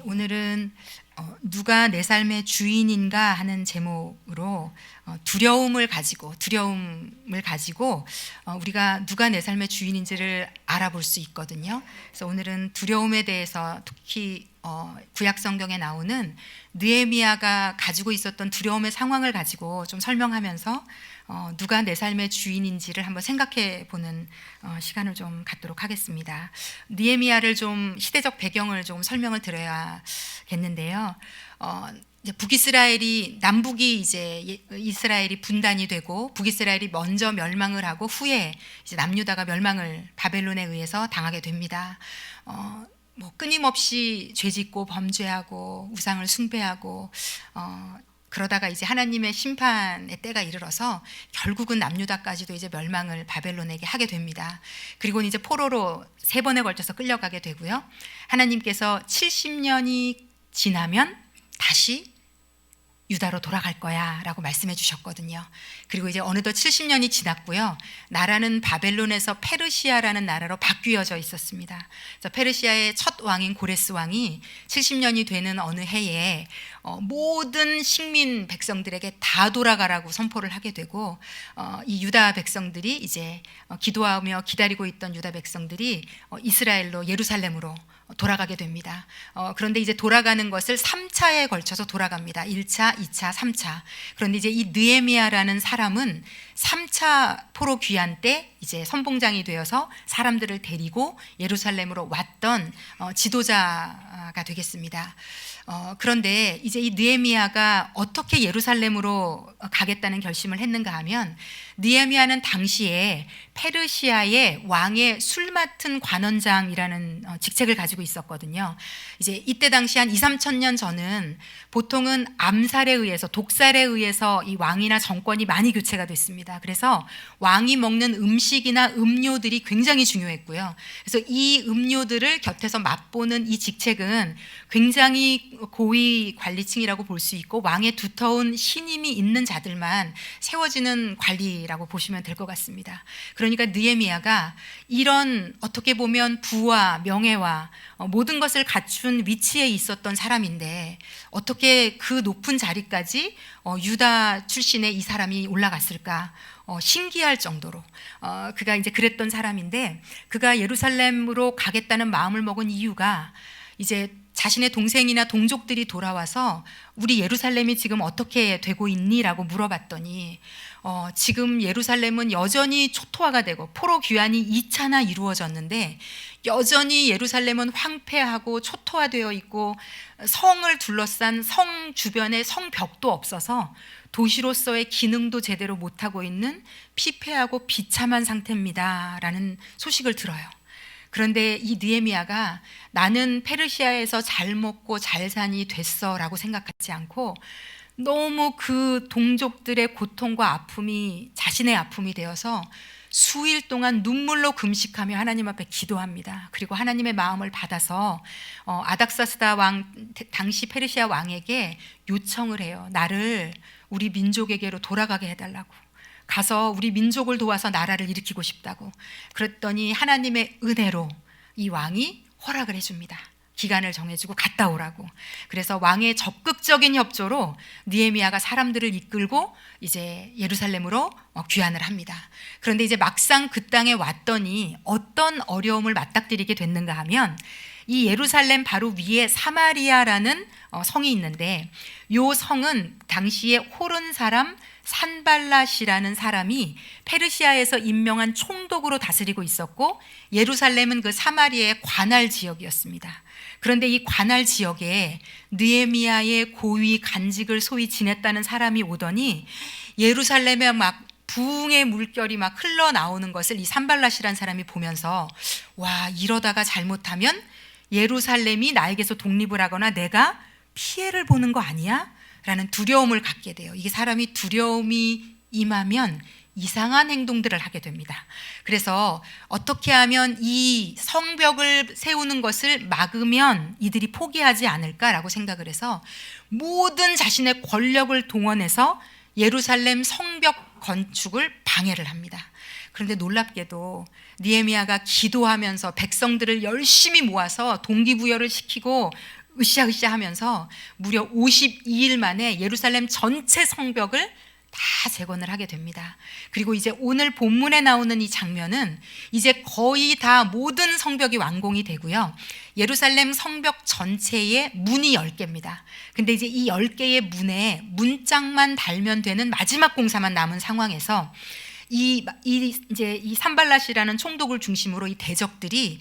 오늘은 누가 내 삶의 주인인가 하는 제목으로 두려움을 가지고 우리가 누가 내 삶의 주인인지를 알아볼 수 있거든요. 그래서 오늘은 두려움에 대해서 특히 구약 성경에 나오는 느헤미야가 가지고 있었던 두려움의 상황을 가지고 좀 설명하면서 누가 내 삶의 주인인지를 한번 생각해 보는 시간을 좀 갖도록 하겠습니다. 느헤미야를 좀 시대적 배경을 좀 설명을 드려야겠는데요. 이제 북이스라엘이 남북이 이제 이스라엘이 분단이 되고 북이스라엘이 먼저 멸망을 하고 후에 이제 남유다가 멸망을 바벨론에 의해서 당하게 됩니다. 끊임없이 죄짓고 범죄하고 우상을 숭배하고 그러다가 이제 하나님의 심판의 때가 이르러서 결국은 남유다까지도 이제 멸망을 바벨론에게 하게 됩니다. 그리고 이제 포로로 3번에 걸쳐서 끌려가게 되고요. 하나님께서 70년이 지나면 다시 유다로 돌아갈 거야 라고 말씀해 주셨거든요. 그리고 이제 어느덧 70년이 지났고요. 나라는 바벨론에서 페르시아라는 나라로 바뀌어져 있었습니다. 그래서 페르시아의 첫 왕인 고레스 왕이 70년이 되는 어느 해에 모든 식민 백성들에게 다 돌아가라고 선포를 하게 되고 이 유다 백성들이 이제 기도하며 기다리고 있던 유다 백성들이 이스라엘로 예루살렘으로 돌아가게 됩니다. 그런데 이제 돌아가는 것을 3차에 걸쳐서 돌아갑니다. 1차, 2차, 3차. 그런데 이제 이 느헤미야라는 사람은 3차 포로 귀환 때 이제 선봉장이 되어서 사람들을 데리고 예루살렘으로 왔던 지도자가 되겠습니다. 그런데 이제 이 느헤미야가 어떻게 예루살렘으로 가겠다는 결심을 했는가 하면 느헤미야는 당시에 페르시아의 왕의 술 맡은 관원장이라는 직책을 가지고 있었거든요. 이제 이때 당시 한 2-3천 년 전은 보통은 암살에 의해서 독살에 의해서 이 왕이나 정권이 많이 교체가 됐습니다. 그래서 왕이 먹는 음식이나 음료들이 굉장히 중요했고요. 그래서 이 음료들을 곁에서 맛보는 이 직책은 굉장히 고위 관리층이라고 볼 수 있고 왕의 두터운 신임이 있는 자들만 세워지는 관리라고 보시면 될 것 같습니다. 그러니까 느헤미야가 이런 어떻게 보면 부와 명예와 모든 것을 갖춘 위치에 있었던 사람인데 어떻게 그 높은 자리까지 유다 출신의 이 사람이 올라갔을까? 신기할 정도로 그가 이제 그랬던 사람인데 그가 예루살렘으로 가겠다는 마음을 먹은 이유가 이제 자신의 동생이나 동족들이 돌아와서 우리 예루살렘이 지금 어떻게 되고 있니? 라고 물어봤더니 지금 예루살렘은 여전히 초토화가 되고 포로 귀환이 2차나 이루어졌는데 여전히 예루살렘은 황폐하고 초토화되어 있고 성을 둘러싼 성 주변에 성벽도 없어서 도시로서의 기능도 제대로 못하고 있는 피폐하고 비참한 상태입니다 라는 소식을 들어요. 그런데 이 느헤미야가 나는 페르시아에서 잘 먹고 잘 사니 됐어 라고 생각하지 않고 너무 그 동족들의 고통과 아픔이 자신의 아픔이 되어서 수일 동안 눈물로 금식하며 하나님 앞에 기도합니다. 그리고 하나님의 마음을 받아서 아닥사스다 왕, 당시 페르시아 왕에게 요청을 해요. 나를 우리 민족에게로 돌아가게 해달라고. 가서 우리 민족을 도와서 나라를 일으키고 싶다고. 그랬더니 하나님의 은혜로 이 왕이 허락을 해줍니다. 기간을 정해주고 갔다 오라고. 그래서 왕의 적극적인 협조로 느헤미야가 사람들을 이끌고 이제 예루살렘으로 귀환을 합니다. 그런데 이제 막상 그 땅에 왔더니 어떤 어려움을 맞닥뜨리게 됐는가 하면 이 예루살렘 바로 위에 사마리아라는 성이 있는데 이 성은 당시에 호른 사람 산발랏이라는 사람이 페르시아에서 임명한 총독으로 다스리고 있었고 예루살렘은 그 사마리아의 관할 지역이었습니다. 그런데 이 관할 지역에 느헤미야의 고위 간직을 소위 지냈다는 사람이 오더니 예루살렘에 막 부흥의 물결이 막 흘러나오는 것을 이 산발랏이라는 사람이 보면서 와, 이러다가 잘못하면 예루살렘이 나에게서 독립을 하거나 내가 피해를 보는 거 아니야? 라는 두려움을 갖게 돼요. 이게 사람이 두려움이 임하면 이상한 행동들을 하게 됩니다. 그래서 어떻게 하면 이 성벽을 세우는 것을 막으면 이들이 포기하지 않을까라고 생각을 해서 모든 자신의 권력을 동원해서 예루살렘 성벽 건축을 방해를 합니다. 그런데 놀랍게도 느헤미야가 기도하면서 백성들을 열심히 모아서 동기부여를 시키고 으쌰으쌰 하면서 무려 52일 만에 예루살렘 전체 성벽을 다 재건을 하게 됩니다. 그리고 이제 오늘 본문에 나오는 이 장면은 이제 거의 다 모든 성벽이 완공이 되고요. 예루살렘 성벽 전체에 문이 10개입니다. 근데 이제 이 10개의 문에 문짝만 달면 되는 마지막 공사만 남은 상황에서 이제 이 산발랏이라는 총독을 중심으로 이 대적들이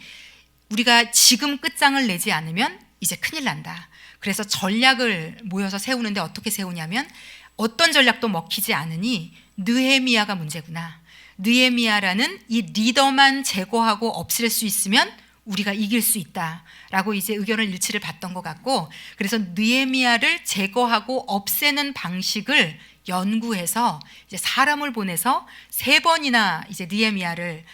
우리가 지금 끝장을 내지 않으면 이제 큰일 난다. 그래서 전략을 모여서 세우는데 어떻게 세우냐면 어떤 전략도 먹히지 않으니 느헤미야가 문제구나. 느헤미야라는 이 리더만 제거하고 없앨 수 있으면 우리가 이길 수 있다라고 이제 의견을 일치를 봤던 것 같고, 그래서 느헤미야를 제거하고 없애는 방식을 연구해서 이제 사람을 보내서 3번이나 이제 느헤미야를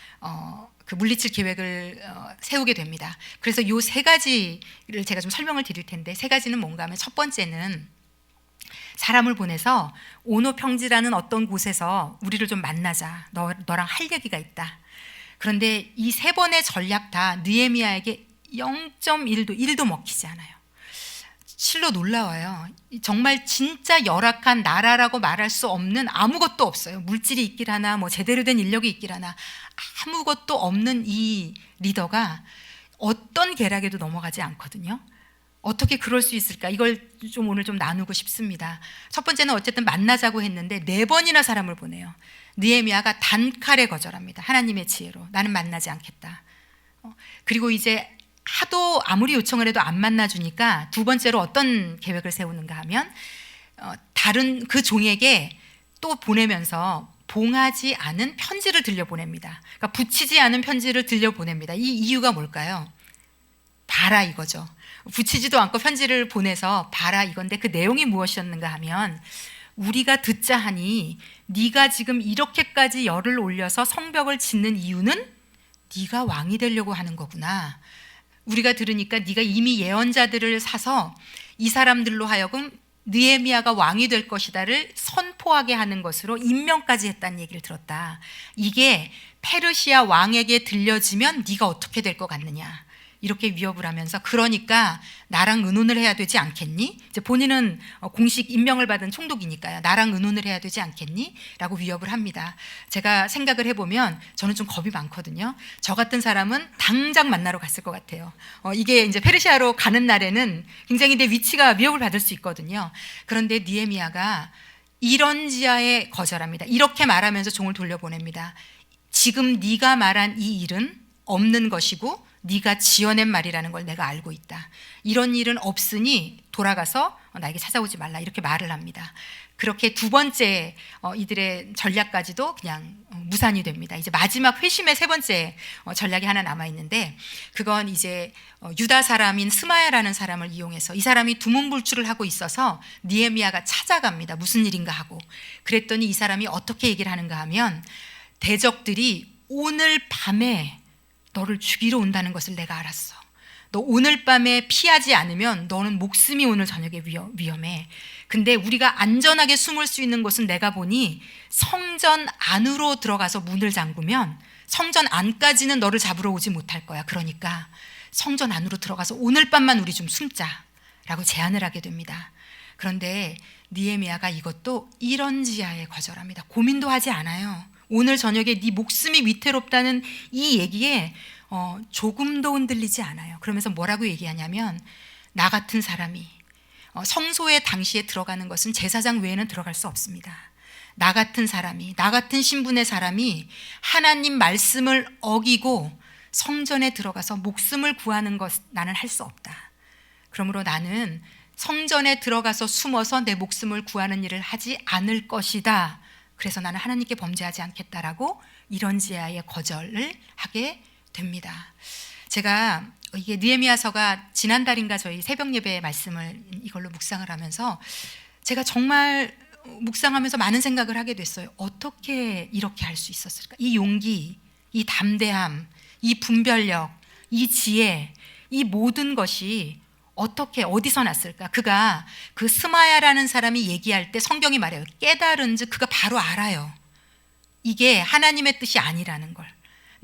그 물리칠 계획을 세우게 됩니다. 그래서 요 3가지를 제가 좀 설명을 드릴 텐데, 3가지는 뭔가 하면 첫 번째는 사람을 보내서 오노평지라는 어떤 곳에서 우리를 좀 만나자. 너랑 할 얘기가 있다. 그런데 이 3번의 전략 다 느헤미야에게 1도 먹히지 않아요. 실로 놀라워요. 정말 진짜 열악한 나라라고 말할 수 없는 아무것도 없어요. 물질이 있길 하나, 뭐 제대로 된 인력이 있길 하나, 아무것도 없는 이 리더가 어떤 계략에도 넘어가지 않거든요. 어떻게 그럴 수 있을까? 이걸 좀 오늘 좀 나누고 싶습니다. 첫 번째는 어쨌든 만나자고 했는데 4번이나 사람을 보내요. 느헤미야가 단칼에 거절합니다. 하나님의 지혜로 나는 만나지 않겠다. 그리고 이제 하도 아무리 요청을 해도 안 만나주니까 2번째로 어떤 계획을 세우는가 하면 다른 그 종에게 또 보내면서 봉하지 않은 편지를 들려보냅니다. 그러니까 붙이지 않은 편지를 들려보냅니다. 이 이유가 뭘까요? 봐라 이거죠. 붙이지도 않고 편지를 보내서 봐라 이건데 그 내용이 무엇이었는가 하면, 우리가 듣자 하니 네가 지금 이렇게까지 열을 올려서 성벽을 짓는 이유는 네가 왕이 되려고 하는 거구나. 우리가 들으니까 네가 이미 예언자들을 사서 이 사람들로 하여금 느헤미야가 왕이 될 것이다를 선포하게 하는 것으로 임명까지 했다는 얘기를 들었다. 이게 페르시아 왕에게 들려지면 네가 어떻게 될 것 같느냐, 이렇게 위협을 하면서, 그러니까 나랑 의논을 해야 되지 않겠니? 이제 본인은 공식 임명을 받은 총독이니까요. 나랑 의논을 해야 되지 않겠니? 라고 위협을 합니다. 제가 생각을 해보면 저는 좀 겁이 많거든요. 저 같은 사람은 당장 만나러 갔을 것 같아요. 이게 이제 페르시아로 가는 날에는 굉장히 내 위치가 위협을 받을 수 있거든요. 그런데 느헤미야가 이런 지하에 거절합니다. 이렇게 말하면서 종을 돌려보냅니다. 지금 네가 말한 이 일은 없는 것이고 네가 지어낸 말이라는 걸 내가 알고 있다. 이런 일은 없으니 돌아가서 나에게 찾아오지 말라, 이렇게 말을 합니다. 그렇게 2번째 이들의 전략까지도 그냥 무산이 됩니다. 이제 마지막 회심의 3번째 전략이 하나 남아 있는데, 그건 이제 유다 사람인 스마야라는 사람을 이용해서, 이 사람이 두문불출을 하고 있어서 느헤미야가 찾아갑니다. 무슨 일인가 하고. 그랬더니 이 사람이 어떻게 얘기를 하는가 하면, 대적들이 오늘 밤에 너를 죽이러 온다는 것을 내가 알았어. 너 오늘 밤에 피하지 않으면 너는 목숨이 오늘 저녁에 위험해. 근데 우리가 안전하게 숨을 수 있는 곳은 내가 보니 성전 안으로 들어가서 문을 잠그면 성전 안까지는 너를 잡으러 오지 못할 거야. 그러니까 성전 안으로 들어가서 오늘 밤만 우리 좀 숨자라고 제안을 하게 됩니다. 그런데 느헤미야가 이것도 이런 지하에 거절합니다. 고민도 하지 않아요. 오늘 저녁에 네 목숨이 위태롭다는 이 얘기에 조금도 흔들리지 않아요. 그러면서 뭐라고 얘기하냐면, 나 같은 사람이 성소에 당시에 들어가는 것은 제사장 외에는 들어갈 수 없습니다. 나 같은 사람이, 나 같은 신분의 사람이 하나님 말씀을 어기고 성전에 들어가서 목숨을 구하는 것 나는 할 수 없다. 그러므로 나는 성전에 들어가서 숨어서 내 목숨을 구하는 일을 하지 않을 것이다. 그래서 나는 하나님께 범죄하지 않겠다라고 이런 지하에 거절을 하게 됩니다. 제가 이게 느헤미야서가 지난달인가 저희 새벽 예배 말씀을 이걸로 묵상을 하면서 제가 정말 묵상하면서 많은 생각을 하게 됐어요. 어떻게 이렇게 할 수 있었을까? 이 용기, 이 담대함, 이 분별력, 이 지혜, 이 모든 것이 어떻게 어디서 났을까? 그가 그 스마야라는 사람이 얘기할 때 성경이 말해요. 깨달은즉 그가 바로 알아요. 이게 하나님의 뜻이 아니라는 걸.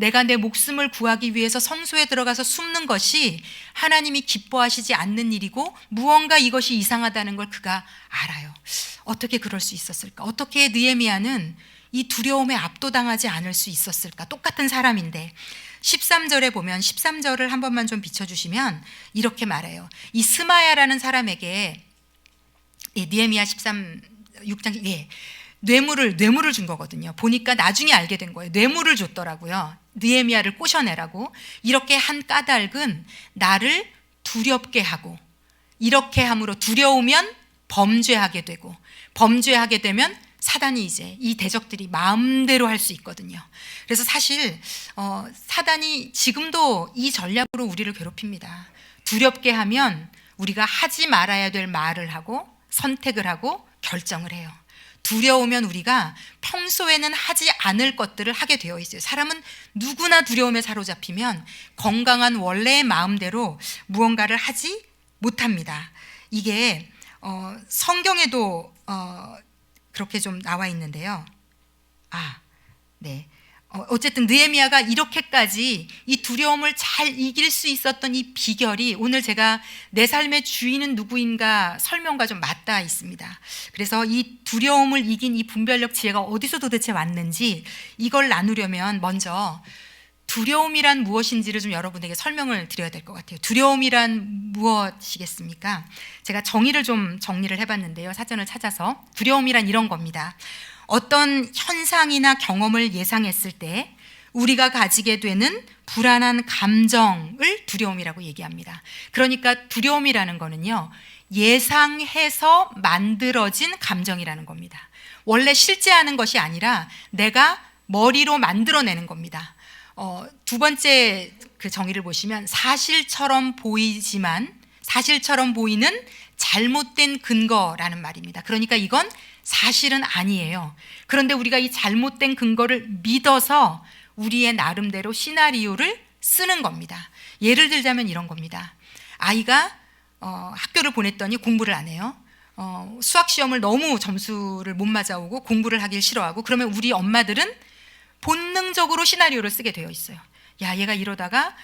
내가 내 목숨을 구하기 위해서 성소에 들어가서 숨는 것이 하나님이 기뻐하시지 않는 일이고 무언가 이것이 이상하다는 걸 그가 알아요. 어떻게 그럴 수 있었을까? 어떻게 느헤미야는 이 두려움에 압도당하지 않을 수 있었을까? 똑같은 사람인데 13절에 보면 13절을 한 번만 좀 비춰주시면 이렇게 말해요. 이 스마야라는 사람에게 느헤미야 6장 뇌물을 준 거거든요. 보니까 나중에 알게 된 거예요. 뇌물을 줬더라고요. 느헤미야를 꼬셔내라고. 이렇게 한 까닭은 나를 두렵게 하고, 이렇게 함으로 두려우면 범죄하게 되고, 범죄하게 되면 사단이 이제 이 대적들이 마음대로 할 수 있거든요. 그래서 사실 사단이 지금도 이 전략으로 우리를 괴롭힙니다. 두렵게 하면 우리가 하지 말아야 될 말을 하고 선택을 하고 결정을 해요. 두려우면 우리가 평소에는 하지 않을 것들을 하게 되어 있어요. 사람은 누구나 두려움에 사로잡히면 건강한 원래의 마음대로 무언가를 하지 못합니다. 이게 성경에도 그렇게 좀 나와 있는데요. 어쨌든 느헤미야가 이렇게까지 이 두려움을 잘 이길 수 있었던 이 비결이 오늘 제가 내 삶의 주인은 누구인가 설명과 좀 맞닿아 있습니다. 그래서 이 두려움을 이긴 이 분별력 지혜가 어디서 도대체 왔는지 이걸 나누려면 먼저 두려움이란 무엇인지를 좀 여러분에게 설명을 드려야 될 것 같아요. 두려움이란 무엇이겠습니까? 제가 정의를 해봤는데요. 사전을 찾아서 두려움이란 이런 겁니다. 어떤 현상이나 경험을 예상했을 때 우리가 가지게 되는 불안한 감정을 두려움이라고 얘기합니다. 그러니까 두려움이라는 거는요, 예상해서 만들어진 감정이라는 겁니다. 원래 실제하는 것이 아니라 내가 머리로 만들어내는 겁니다. 두 번째 그 정의를 보시면 사실처럼 보이는 잘못된 근거라는 말입니다. 그러니까 이건 사실은 아니에요. 그런데 우리가 이 잘못된 근거를 믿어서 우리의 나름대로 시나리오를 쓰는 겁니다. 예를 들자면 이런 겁니다. 아이가 학교를 보냈더니 공부를 안 해요. 수학 시험을 너무 점수를 못 맞아오고 공부를 하길 싫어하고, 그러면 우리 엄마들은 본능적으로 시나리오를 쓰게 되어 있어요. 야, 얘가 이러다가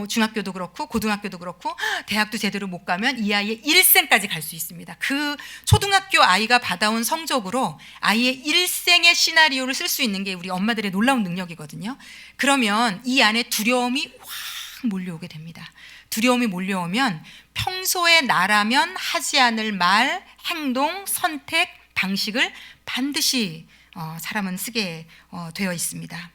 중학교도 그렇고 고등학교도 그렇고 대학도 제대로 못 가면 이 아이의 일생까지 갈 수 있습니다. 그 초등학교 아이가 받아온 성적으로 아이의 일생의 시나리오를 쓸 수 있는 게 우리 엄마들의 놀라운 능력이거든요. 그러면 이 안에 두려움이 확 몰려오게 됩니다. 두려움이 몰려오면 평소에 나라면 하지 않을 말, 행동, 선택, 방식을 반드시 사람은 쓰게 되어 있습니다.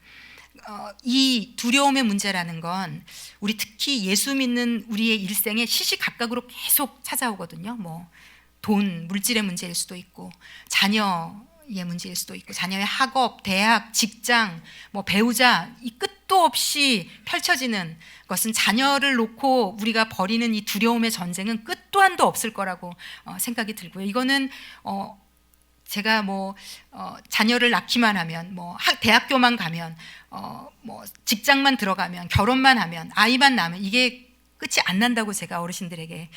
이 두려움의 문제라는 건 우리 특히 예수 믿는 우리의 일생에 시시각각으로 계속 찾아오거든요. 돈, 물질의 문제일 수도 있고, 자녀의 문제일 수도 있고, 자녀의 학업, 대학, 직장, 배우자, 이 끝도 없이 펼쳐지는 것은 자녀를 놓고 우리가 벌이는 이 두려움의 전쟁은 끝도 한도 없을 거라고 생각이 들고요. 이거는 제가 자녀를 낳기만 하면, 대학교만 가면, 직장만 들어가면, 결혼만 하면, 아이만 낳으면 이게 끝이 안 난다고 제가 어르신들에게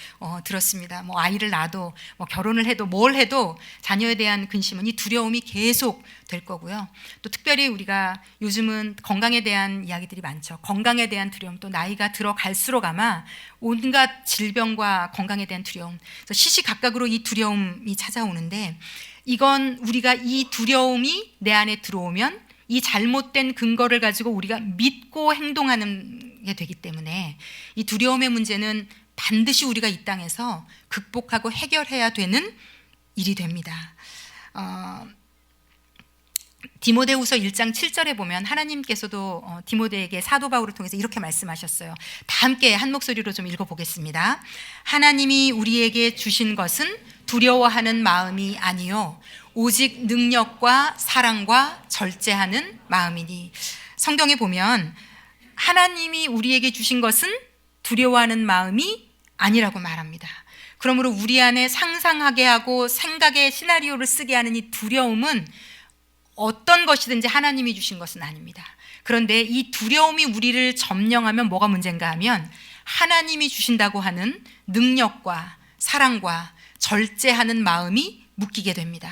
들었습니다. 아이를 낳아도 결혼을 해도 뭘 해도 자녀에 대한 근심은, 이 두려움이 계속 될 거고요. 또 특별히 우리가 요즘은 건강에 대한 이야기들이 많죠. 건강에 대한 두려움, 또 나이가 들어갈수록 아마 온갖 질병과 건강에 대한 두려움, 그래서 시시각각으로 이 두려움이 찾아오는데, 이건 우리가 이 두려움이 내 안에 들어오면 이 잘못된 근거를 가지고 우리가 믿고 행동하는 게 되기 때문에 이 두려움의 문제는 반드시 우리가 이 땅에서 극복하고 해결해야 되는 일이 됩니다. 디모데후서 1장 7절에 보면 하나님께서도 디모데에게 사도 바울을 통해서 이렇게 말씀하셨어요. 다 함께 한 목소리로 좀 읽어보겠습니다. 하나님이 우리에게 주신 것은 두려워하는 마음이 아니요 오직 능력과 사랑과 절제하는 마음이니. 성경에 보면 하나님이 우리에게 주신 것은 두려워하는 마음이 아니라고 말합니다. 그러므로 우리 안에 상상하게 하고 생각의 시나리오를 쓰게 하는 이 두려움은 어떤 것이든지 하나님이 주신 것은 아닙니다. 그런데 이 두려움이 우리를 점령하면 뭐가 문제인가 하면 하나님이 주신다고 하는 능력과 사랑과 절제하는 마음이 묶이게 됩니다.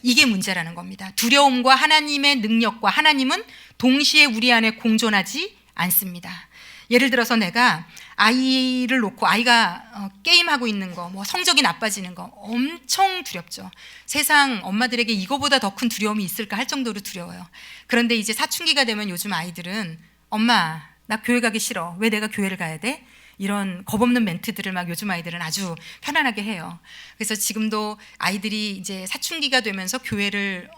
이게 문제라는 겁니다. 두려움과 하나님의 능력과 하나님은 동시에 우리 안에 공존하지 않습니다. 예를 들어서 내가 아이를 놓고 아이가 게임하고 있는 거, 뭐 성적이 나빠지는 거 엄청 두렵죠. 세상 엄마들에게 이거보다 더 큰 두려움이 있을까 할 정도로 두려워요. 그런데 이제 사춘기가 되면 요즘 아이들은 엄마, 나 교회 가기 싫어. 왜 내가 교회를 가야 돼? 이런 겁없는 멘트들을 막 요즘 아이들은 아주 편안하게 해요. 그래서 지금도 아이들이 이제 사춘기가 되면서 교회를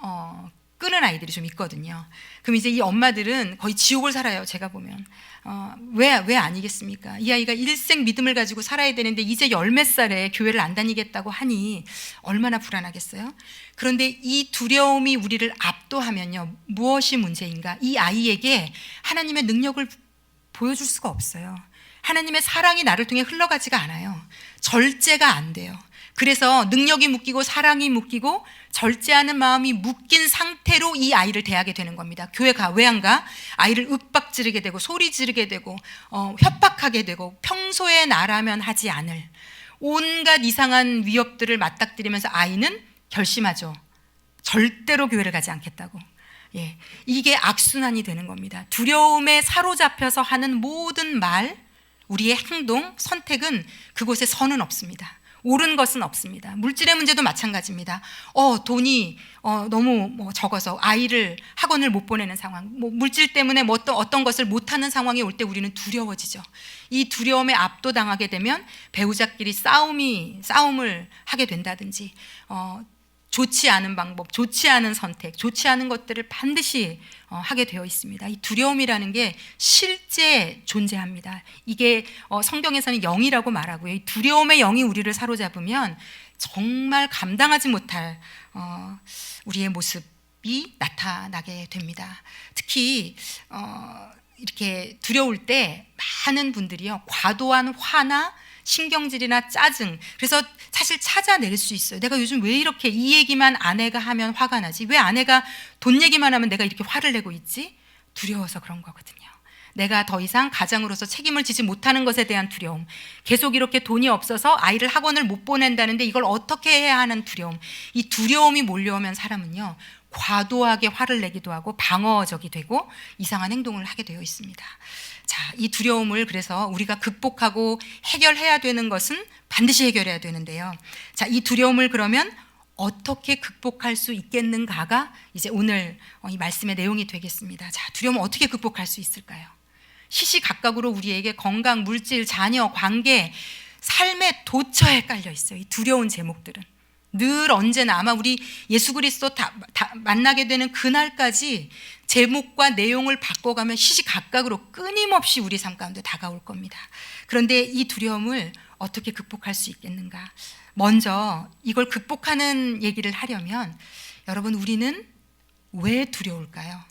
끄는 아이들이 좀 있거든요. 그럼 이제 이 엄마들은 거의 지옥을 살아요. 제가 보면 왜 아니겠습니까? 이 아이가 일생 믿음을 가지고 살아야 되는데 이제 열 몇 살에 교회를 안 다니겠다고 하니 얼마나 불안하겠어요? 그런데 이 두려움이 우리를 압도하면요, 무엇이 문제인가? 이 아이에게 하나님의 능력을 보여줄 수가 없어요. 하나님의 사랑이 나를 통해 흘러가지가 않아요. 절제가 안 돼요. 그래서 능력이 묶이고 사랑이 묶이고 절제하는 마음이 묶인 상태로 이 아이를 대하게 되는 겁니다. 교회 가, 왜 안 가? 아이를 윽박 지르게 되고 소리 지르게 되고 협박하게 되고 평소에 나라면 하지 않을 온갖 이상한 위협들을 맞닥뜨리면서 아이는 결심하죠. 절대로 교회를 가지 않겠다고. 예, 이게 악순환이 되는 겁니다. 두려움에 사로잡혀서 하는 모든 말, 우리의 행동, 선택은 그곳에 선은 없습니다. 옳은 것은 없습니다. 물질의 문제도 마찬가지입니다. 돈이 너무 적어서 아이를 학원을 못 보내는 상황, 물질 때문에 어떤 것을 못하는 상황이 올 때 우리는 두려워지죠. 이 두려움에 압도당하게 되면 배우자끼리 싸움을 하게 된다든지 좋지 않은 방법, 좋지 않은 선택, 좋지 않은 것들을 반드시 하게 되어 있습니다. 이 두려움이라는 게 실제 존재합니다. 이게 성경에서는 영이라고 말하고요. 이 두려움의 영이 우리를 사로잡으면 정말 감당하지 못할 우리의 모습이 나타나게 됩니다. 특히 이렇게 두려울 때 많은 분들이요, 과도한 화나 신경질이나 짜증, 그래서 사실 찾아낼 수 있어요. 내가 요즘 왜 이렇게 이 얘기만 아내가 하면 화가 나지? 왜 아내가 돈 얘기만 하면 내가 이렇게 화를 내고 있지? 두려워서 그런 거거든요. 내가 더 이상 가장으로서 책임을 지지 못하는 것에 대한 두려움, 계속 이렇게 돈이 없어서 아이를 학원을 못 보낸다는데 이걸 어떻게 해야 하는 두려움, 이 두려움이 몰려오면 사람은요, 과도하게 화를 내기도 하고 방어적이 되고 이상한 행동을 하게 되어 있습니다. 자, 이 두려움을 그래서 우리가 극복하고 해결해야 되는 것은 반드시 해결해야 되는데요. 자, 이 두려움을 그러면 어떻게 극복할 수 있겠는가가 이제 오늘 이 말씀의 내용이 되겠습니다. 자, 두려움을 어떻게 극복할 수 있을까요? 시시각각으로 우리에게 건강, 물질, 자녀, 관계, 삶의 도처에 깔려 있어요. 이 두려운 제목들은 늘 언제나 아마 우리 예수 그리스도 다 만나게 되는 그날까지 제목과 내용을 바꿔가면 시시각각으로 끊임없이 우리 삶 가운데 다가올 겁니다. 그런데 이 두려움을 어떻게 극복할 수 있겠는가? 먼저 이걸 극복하는 얘기를 하려면 여러분, 우리는 왜 두려울까요?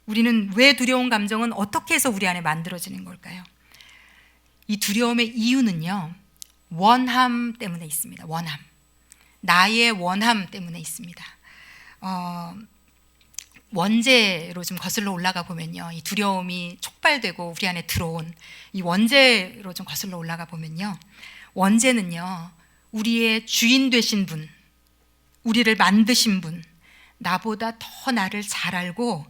우리는 왜 두려운 감정은 어떻게 해서 우리 안에 만들어지는 걸까요? 이 두려움의 이유는요, 원함 때문에 있습니다. 원함. 나의 원함 때문에 있습니다. 원죄로 좀 거슬러 올라가 보면요, 이 두려움이 촉발되고 우리 안에 들어온 이 원죄로 좀 거슬러 올라가 보면요, 원죄는요, 우리의 주인 되신 분, 우리를 만드신 분, 나보다 더 나를 잘 알고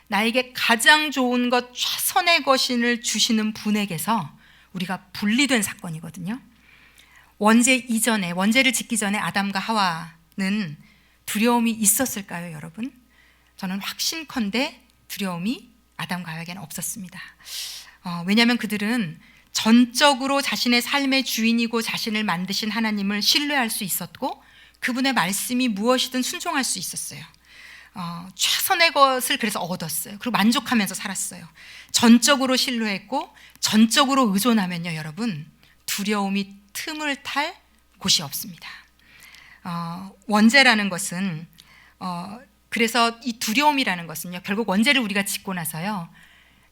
나에게 가장 좋은 것, 최선의 것을 주시는 분에게서 우리가 분리된 사건이거든요. 원죄 이전에, 원죄를 짓기 전에 아담과 하와는 두려움이 있었을까요, 여러분? 저는 확신컨대 두려움이 아담과 하와에게는 없었습니다. 왜냐하면 그들은 전적으로 자신의 삶의 주인이고 자신을 만드신 하나님을 신뢰할 수 있었고 그분의 말씀이 무엇이든 순종할 수 있었어요. 최선의 것을 그래서 얻었어요. 그리고 만족하면서 살았어요. 전적으로 신뢰했고 전적으로 의존하면요, 여러분, 두려움이 틈을 탈 곳이 없습니다. 원죄라는 것은 그래서 이 두려움이라는 것은요, 결국 원죄를 우리가 짓고 나서요,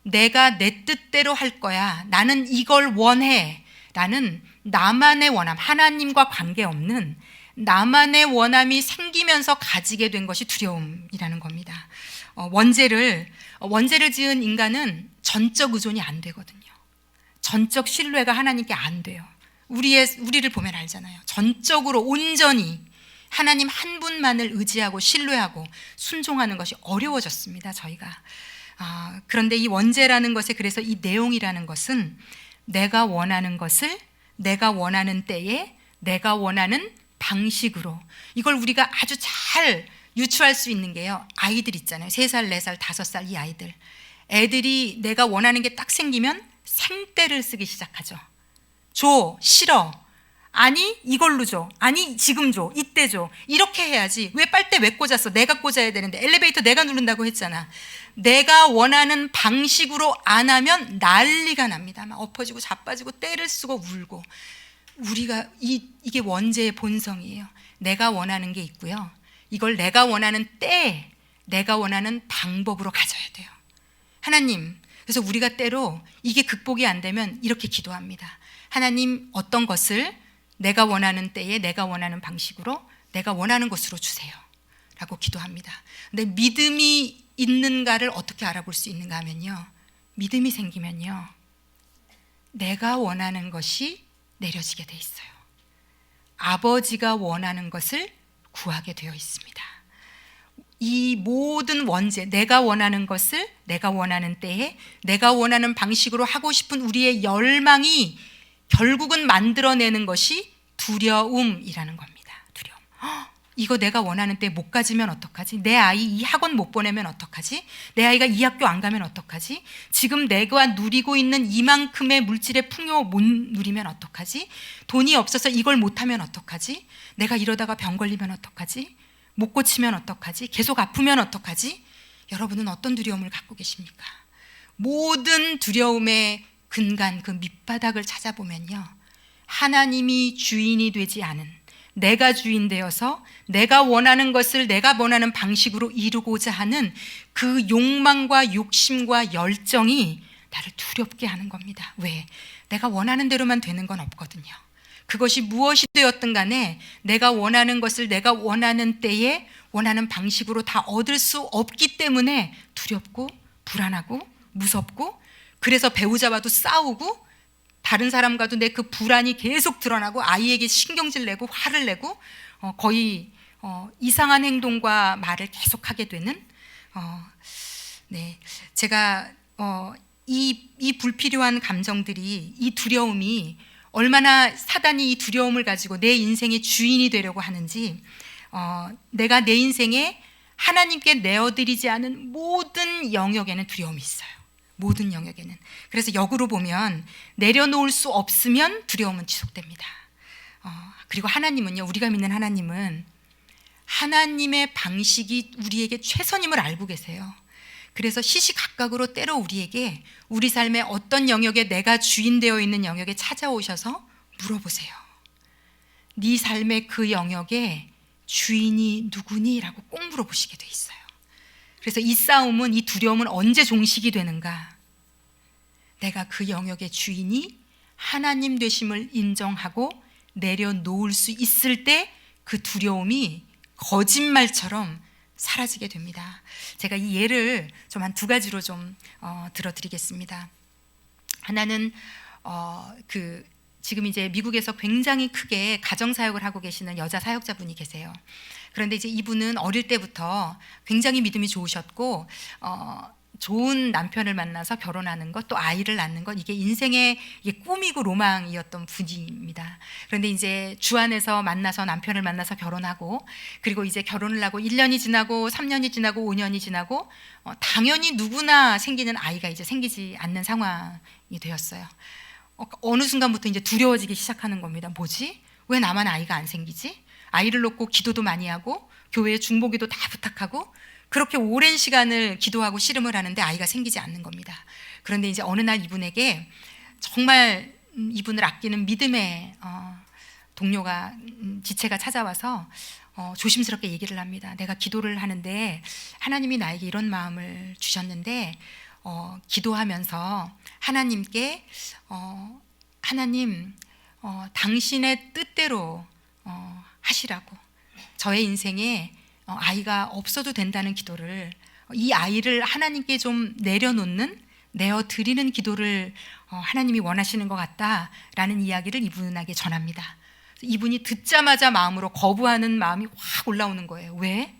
내가 내 뜻대로 할 거야, 나는 이걸 원해, 라는 나만의 원함, 하나님과 관계없는 나만의 원함이 생기면서 가지게 된 것이 두려움이라는 겁니다. 원죄를 지은 인간은 전적 의존이 안 되거든요. 전적 신뢰가 하나님께 안 돼요. 우리를 보면 알잖아요. 전적으로 온전히 하나님 한 분만을 의지하고 신뢰하고 순종하는 것이 어려워졌습니다. 저희가. 그런데 이 원죄라는 것에 그래서 이 내용이라는 것은 내가 원하는 것을 내가 원하는 때에 내가 원하는 방식으로, 이걸 우리가 아주 잘 유추할 수 있는 게요, 아이들 있잖아요. 3살, 4살, 5살 이 아이들. 애들이 내가 원하는 게 딱 생기면 생떼를 쓰기 시작하죠. 줘, 싫어, 아니 이걸로 줘, 아니 지금 줘, 이때 줘, 이렇게 해야지. 왜 빨대 왜 꽂았어? 내가 꽂아야 되는데. 엘리베이터 내가 누른다고 했잖아. 내가 원하는 방식으로 안 하면 난리가 납니다. 막 엎어지고 자빠지고 떼를 쓰고 울고. 우리가 이게 원죄의 본성이에요. 내가 원하는 게 있고요, 이걸 내가 원하는 때 내가 원하는 방법으로 가져야 돼요. 하나님, 그래서 우리가 때로 이게 극복이 안 되면 이렇게 기도합니다. 하나님, 어떤 것을 내가 원하는 때에 내가 원하는 방식으로 내가 원하는 것으로 주세요 라고 기도합니다. 근데 믿음이 있는가를 어떻게 알아볼 수 있는가 하면요, 믿음이 생기면요, 내가 원하는 것이 내려지게 돼 있어요. 아버지가 원하는 것을 구하게 되어 있습니다. 이 모든 원죄, 내가 원하는 것을 내가 원하는 때에 내가 원하는 방식으로 하고 싶은 우리의 열망이 결국은 만들어내는 것이 두려움이라는 겁니다. 두려움. 이거 내가 원하는 때 못 가지면 어떡하지? 내 아이 이 학원 못 보내면 어떡하지? 내 아이가 이 학교 안 가면 어떡하지? 지금 내가 누리고 있는 이만큼의 물질의 풍요 못 누리면 어떡하지? 돈이 없어서 이걸 못하면 어떡하지? 내가 이러다가 병 걸리면 어떡하지? 못 고치면 어떡하지? 계속 아프면 어떡하지? 여러분은 어떤 두려움을 갖고 계십니까? 모든 두려움의 근간, 그 밑바닥을 찾아보면요, 하나님이 주인이 되지 않은, 내가 주인 되어서 내가 원하는 것을 내가 원하는 방식으로 이루고자 하는 그 욕망과 욕심과 열정이 나를 두렵게 하는 겁니다. 왜? 내가 원하는 대로만 되는 건 없거든요. 그것이 무엇이 되었든 간에 내가 원하는 것을 내가 원하는 때에 원하는 방식으로 다 얻을 수 없기 때문에 두렵고 불안하고 무섭고, 그래서 배우자와도 싸우고 다른 사람과도 내 그 불안이 계속 드러나고 아이에게 신경질 내고 화를 내고 거의 이상한 행동과 말을 계속하게 되는, 제가 이 불필요한 감정들이, 이 두려움이 얼마나 사단이 이 두려움을 가지고 내 인생의 주인이 되려고 하는지, 내가 내 인생에 하나님께 내어드리지 않은 모든 영역에는 두려움이 있어요. 모든 영역에는. 그래서 역으로 보면 내려놓을 수 없으면 두려움은 지속됩니다. 그리고 하나님은요, 우리가 믿는 하나님은 하나님의 방식이 우리에게 최선임을 알고 계세요. 그래서 시시각각으로 때로 우리에게 우리 삶의 어떤 영역에 내가 주인 되어 있는 영역에 찾아오셔서 물어보세요. 네 삶의 그 영역에 주인이 누구니? 라고 꼭 물어보시게 돼 있어요. 그래서 이 싸움은, 이 두려움은 언제 종식이 되는가? 내가 그 영역의 주인이 하나님 되심을 인정하고 내려놓을 수 있을 때 그 두려움이 거짓말처럼 사라지게 됩니다. 제가 이 예를 좀 한 2가지로 좀 들어드리겠습니다. 하나는 지금 이제 미국에서 굉장히 크게 가정사역을 하고 계시는 여자 사역자분이 계세요. 그런데 이제 이분은 어릴 때부터 굉장히 믿음이 좋으셨고, 좋은 남편을 만나서 결혼하는 것, 또 아이를 낳는 것, 이게 인생의 꿈이고 로망이었던 분입니다. 그런데 이제 주 안에서 만나서 남편을 만나서 결혼하고, 그리고 이제 결혼을 하고 1년이 지나고 3년이 지나고 5년이 지나고, 당연히 누구나 생기는 아이가 이제 생기지 않는 상황이 되었어요. 어느 순간부터 이제 두려워지기 시작하는 겁니다. 뭐지? 왜 나만 아이가 안 생기지? 아이를 놓고 기도도 많이 하고 교회에 중보기도 다 부탁하고 그렇게 오랜 시간을 기도하고 씨름을 하는데 아이가 생기지 않는 겁니다. 그런데 이제 어느 날 이분에게 정말 이분을 아끼는 믿음의 동료가, 지체가 찾아와서 조심스럽게 얘기를 합니다. 내가 기도를 하는데 하나님이 나에게 이런 마음을 주셨는데, 기도하면서 하나님께 하나님, 당신의 뜻대로 하시라고, 저의 인생에 아이가 없어도 된다는 기도를, 이 아이를 하나님께 좀 내려놓는, 내어드리는 기도를 하나님이 원하시는 것 같다라는 이야기를 이분에게 전합니다. 이분이 듣자마자 마음으로 거부하는 마음이 확 올라오는 거예요. 왜?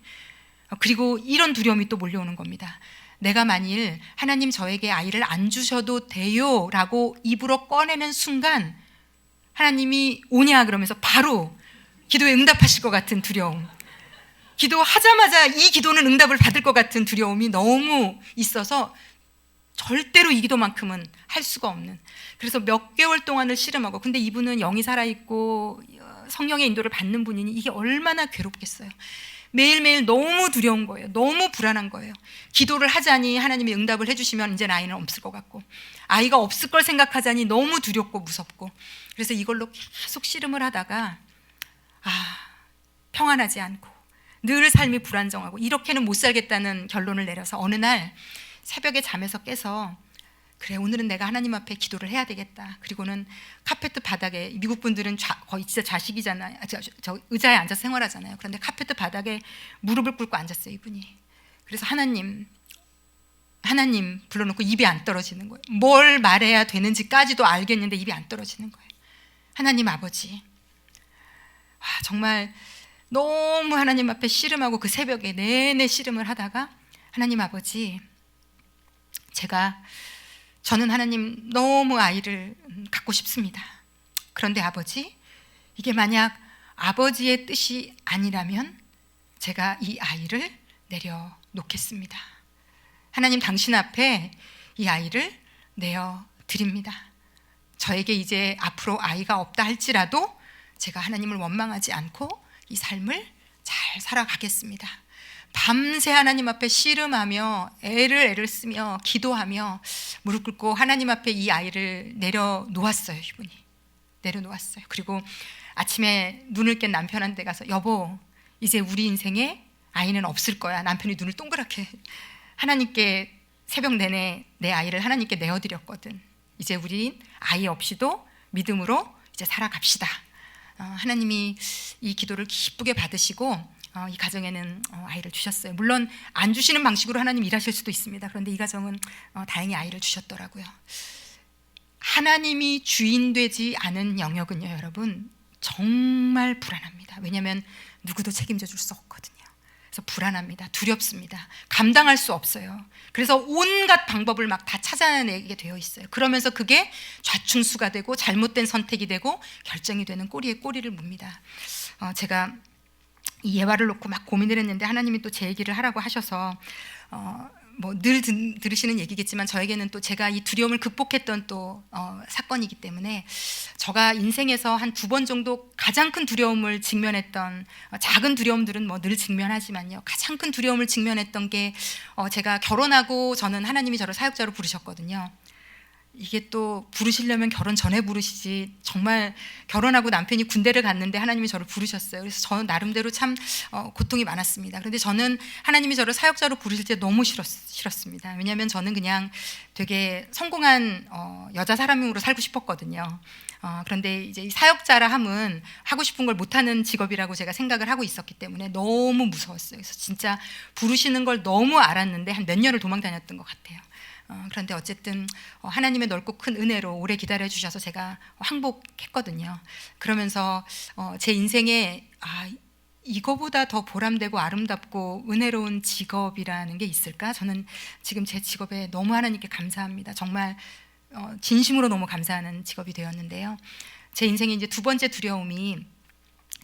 그리고 이런 두려움이 또 몰려오는 겁니다. 내가 만일 하나님 저에게 아이를 안 주셔도 돼요 라고 입으로 꺼내는 순간 하나님이 오냐 그러면서 바로 기도에 응답하실 것 같은 두려움, 기도하자마자 이 기도는 응답을 받을 것 같은 두려움이 너무 있어서 절대로 이 기도만큼은 할 수가 없는, 그래서 몇 개월 동안을 씨름하고, 근데 이분은 영이 살아있고 성령의 인도를 받는 분이니 이게 얼마나 괴롭겠어요. 매일매일 너무 두려운 거예요. 너무 불안한 거예요. 기도를 하자니 하나님이 응답을 해주시면 이제 아이는 없을 것 같고, 아이가 없을 걸 생각하자니 너무 두렵고 무섭고, 그래서 이걸로 계속 씨름을 하다가 평안하지 않고 늘 삶이 불안정하고 이렇게는 못 살겠다는 결론을 내려서 어느 날 새벽에 잠에서 깨서 그래, 오늘은 내가 하나님 앞에 기도를 해야 되겠다. 그리고는 카페트 바닥에, 미국 분들은 거의 진짜 좌식이잖아요. 저 의자에 앉아서 생활하잖아요. 그런데 카페트 바닥에 무릎을 꿇고 앉았어요, 이분이. 그래서 하나님 불러놓고 입이 안 떨어지는 거예요. 뭘 말해야 되는지까지도 알겠는데 입이 안 떨어지는 거예요. 하나님 아버지, 정말 너무 하나님 앞에 씨름하고 그 새벽에 내내 씨름을 하다가, 하나님 아버지, 저는 하나님 너무 아이를 갖고 싶습니다. 그런데 아버지, 이게 만약 아버지의 뜻이 아니라면 제가 이 아이를 내려놓겠습니다. 하나님, 당신 앞에 이 아이를 내어드립니다. 저에게 이제 앞으로 아이가 없다 할지라도 제가 하나님을 원망하지 않고 이 삶을 잘 살아가겠습니다. 밤새 하나님 앞에 씨름하며 애를 쓰며 기도하며 무릎 꿇고 하나님 앞에 이 아이를 내려놓았어요. 이분이 내려놓았어요. 그리고 아침에 눈을 깬 남편한테 가서, 여보, 이제 우리 인생에 아이는 없을 거야. 남편이 눈을 동그랗게, 하나님께 새벽 내내 내 아이를 하나님께 내어드렸거든. 이제 우리 아이 없이도 믿음으로 이제 살아갑시다. 하나님이 이 기도를 기쁘게 받으시고 이 가정에는 아이를 주셨어요. 물론 안 주시는 방식으로 하나님 일하실 수도 있습니다. 그런데 이 가정은 다행히 아이를 주셨더라고요. 하나님이 주인 되지 않은 영역은요, 여러분, 정말 불안합니다. 왜냐하면 누구도 책임져 줄 수 없거든요. 그래서 불안합니다. 두렵습니다. 감당할 수 없어요. 그래서 온갖 방법을 막 다 찾아내게 되어 있어요. 그러면서 그게 좌충수가 되고 잘못된 선택이 되고 결정이 되는 꼬리에 꼬리를 묻니다. 제가 이 예화를 놓고 막 고민을 했는데 하나님이 또 제 얘기를 하라고 하셔서 뭐 늘 들으시는 얘기겠지만 저에게는 또 제가 이 두려움을 극복했던 또 사건이기 때문에, 제가 인생에서 한 2번 정도 가장 큰 두려움을 직면했던, 작은 두려움들은 뭐 늘 직면하지만요, 가장 큰 두려움을 직면했던 게 제가 결혼하고 저는 하나님이 저를 사역자로 부르셨거든요. 이게 또 부르시려면 결혼 전에 부르시지, 정말 결혼하고 남편이 군대를 갔는데 하나님이 저를 부르셨어요. 그래서 저는 나름대로 참 고통이 많았습니다. 그런데 저는 하나님이 저를 사역자로 부르실 때 너무 싫었습니다. 왜냐하면 저는 그냥 되게 성공한 여자 사람으로 살고 싶었거든요. 그런데 이제 이 사역자라 함은 하고 싶은 걸 못하는 직업이라고 제가 생각을 하고 있었기 때문에 너무 무서웠어요. 그래서 진짜 부르시는 걸 너무 알았는데 한 몇 년을 도망 다녔던 것 같아요. 그런데 어쨌든 하나님의 넓고 큰 은혜로 오래 기다려 주셔서 제가 항복했거든요. 그러면서 제 인생에 이거보다 더 보람되고 아름답고 은혜로운 직업이라는 게 있을까? 저는 지금 제 직업에 너무 하나님께 감사합니다. 정말 진심으로 너무 감사하는 직업이 되었는데요. 제 인생의 이제 2번째 두려움이,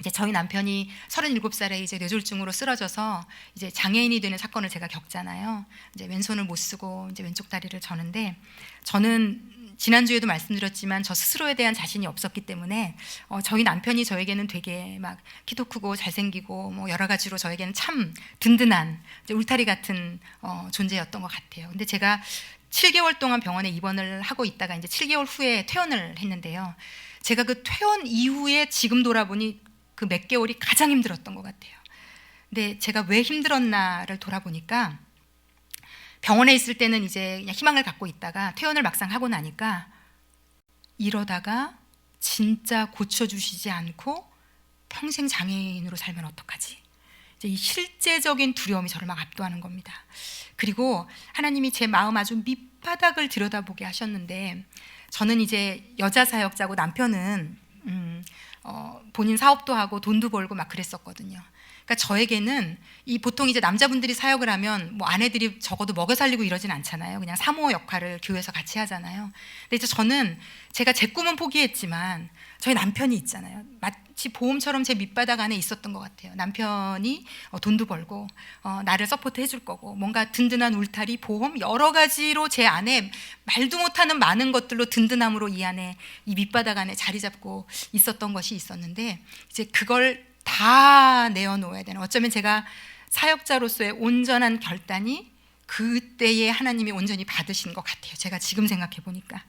이제 저희 남편이 37살에 이제 뇌졸중으로 쓰러져서 이제 장애인이 되는 사건을 제가 겪잖아요. 이제 왼손을 못 쓰고 이제 왼쪽 다리를 저는데, 저는 지난주에도 말씀드렸지만 저 스스로에 대한 자신이 없었기 때문에 저희 남편이 저에게는 되게 막 키도 크고 잘생기고 뭐 여러 가지로 저에게는 참 든든한 이제 울타리 같은 존재였던 것 같아요. 근데 제가 7개월 동안 병원에 입원을 하고 있다가 이제 7개월 후에 퇴원을 했는데요. 제가 그 퇴원 이후에 지금 돌아보니 그 몇 개월이 가장 힘들었던 것 같아요. 근데 제가 왜 힘들었나를 돌아보니까, 병원에 있을 때는 이제 그냥 희망을 갖고 있다가 퇴원을 막상 하고 나니까, 이러다가 진짜 고쳐주시지 않고 평생 장애인으로 살면 어떡하지? 이제 이 실제적인 두려움이 저를 막 압도하는 겁니다. 그리고 하나님이 제 마음 아주 밑바닥을 들여다보게 하셨는데, 저는 이제 여자 사역자고 남편은 본인 사업도 하고 돈도 벌고 막 그랬었거든요. 그러니까 저에게는 이 보통 이제 남자분들이 사역을 하면 뭐 아내들이 적어도 먹여 살리고 이러진 않잖아요. 그냥 사모 역할을 교회에서 같이 하잖아요. 근데 이제 저는 제가 제 꿈은 포기했지만 저희 남편이 있잖아요. 마치 보험처럼 제 밑바닥 안에 있었던 것 같아요. 남편이 돈도 벌고 나를 서포트 해줄 거고 뭔가 든든한 울타리, 보험 여러 가지로 제 안에 말도 못하는 많은 것들로 든든함으로 이 안에 이 밑바닥 안에 자리 잡고 있었던 것이 있었는데 이제 그걸 다 내어놓아야 되는, 어쩌면 제가 사역자로서의 온전한 결단이 그때에 하나님이 온전히 받으신 것 같아요. 제가 지금 생각해 보니까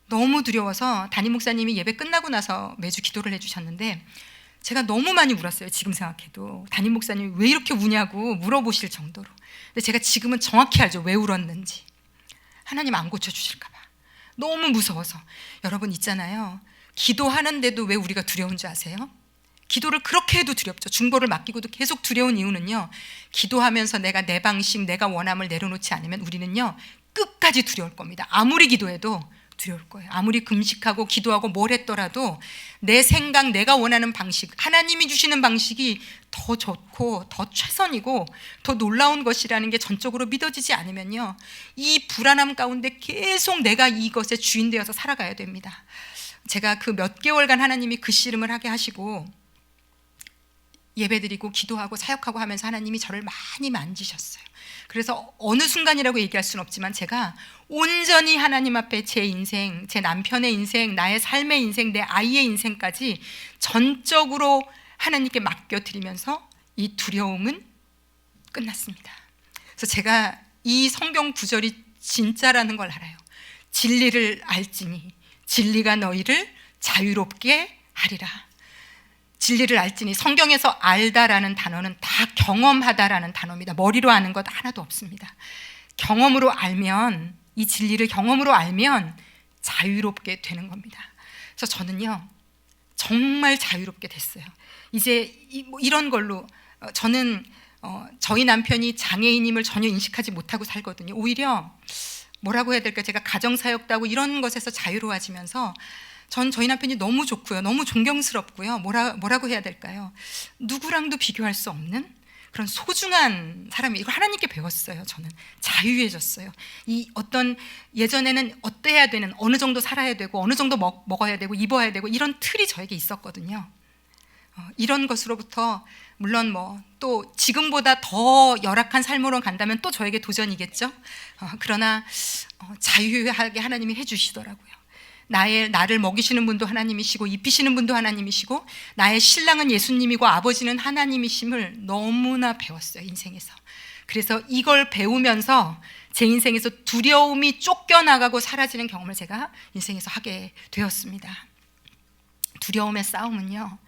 너무 두려워서 담임 목사님이 예배 끝나고 나서 매주 기도를 해주셨는데 제가 너무 많이 울었어요. 지금 생각해도 담임 목사님이 왜 이렇게 우냐고 물어보실 정도로. 근데 제가 지금은 정확히 알죠. 왜 울었는지. 하나님 안 고쳐주실까 봐 너무 무서워서. 여러분 있잖아요, 기도하는데도 왜 우리가 두려운 줄 아세요? 기도를 그렇게 해도 두렵죠. 중보를 맡기고도 계속 두려운 이유는요, 기도하면서 내가 내 방식, 내가 원함을 내려놓지 않으면 우리는요 끝까지 두려울 겁니다. 아무리 기도해도 두려울 거예요. 아무리 금식하고 기도하고 뭘 했더라도 내 생각, 내가 원하는 방식, 하나님이 주시는 방식이 더 좋고 더 최선이고 더 놀라운 것이라는 게 전적으로 믿어지지 않으면요, 이 불안함 가운데 계속 내가 이것의 주인 되어서 살아가야 됩니다. 제가 그 몇 개월간 하나님이 그 씨름을 하게 하시고 예배드리고 기도하고 사역하고 하면서 하나님이 저를 많이 만지셨어요. 그래서 어느 순간이라고 얘기할 수는 없지만 제가 온전히 하나님 앞에 제 인생, 제 남편의 인생, 나의 삶의 인생, 내 아이의 인생까지 전적으로 하나님께 맡겨드리면서 이 두려움은 끝났습니다. 그래서 제가 이 성경 구절이 진짜라는 걸 알아요. 진리를 알지니 진리가 너희를 자유롭게 하리라. 진리를 알지니, 성경에서 알다라는 단어는 다 경험하다라는 단어입니다. 머리로 아는 것 하나도 없습니다. 경험으로 알면, 이 진리를 경험으로 알면 자유롭게 되는 겁니다. 그래서 저는요 정말 자유롭게 됐어요. 이제 이런 걸로 저는 저희 남편이 장애인임을 전혀 인식하지 못하고 살거든요. 오히려 뭐라고 해야 될까, 제가 가정사역도 하고 이런 것에서 자유로워지면서 전 저희 남편이 너무 좋고요, 너무 존경스럽고요, 뭐라고 해야 될까요, 누구랑도 비교할 수 없는 그런 소중한 사람이, 이걸 하나님께 배웠어요. 저는 자유해졌어요. 이 어떤 예전에는 어때야 되는, 어느 정도 살아야 되고 어느 정도 먹어야 되고 입어야 되고 이런 틀이 저에게 있었거든요. 이런 것으로부터 물론 뭐 또 지금보다 더 열악한 삶으로 간다면 또 저에게 도전이겠죠. 그러나 자유하게 하나님이 해주시더라고요. 나를 먹이시는 분도 하나님이시고 입히시는 분도 하나님이시고 나의 신랑은 예수님이고 아버지는 하나님이심을 너무나 배웠어요, 인생에서. 그래서 이걸 배우면서 제 인생에서 두려움이 쫓겨나가고 사라지는 경험을 제가 인생에서 하게 되었습니다. 두려움의 싸움은요,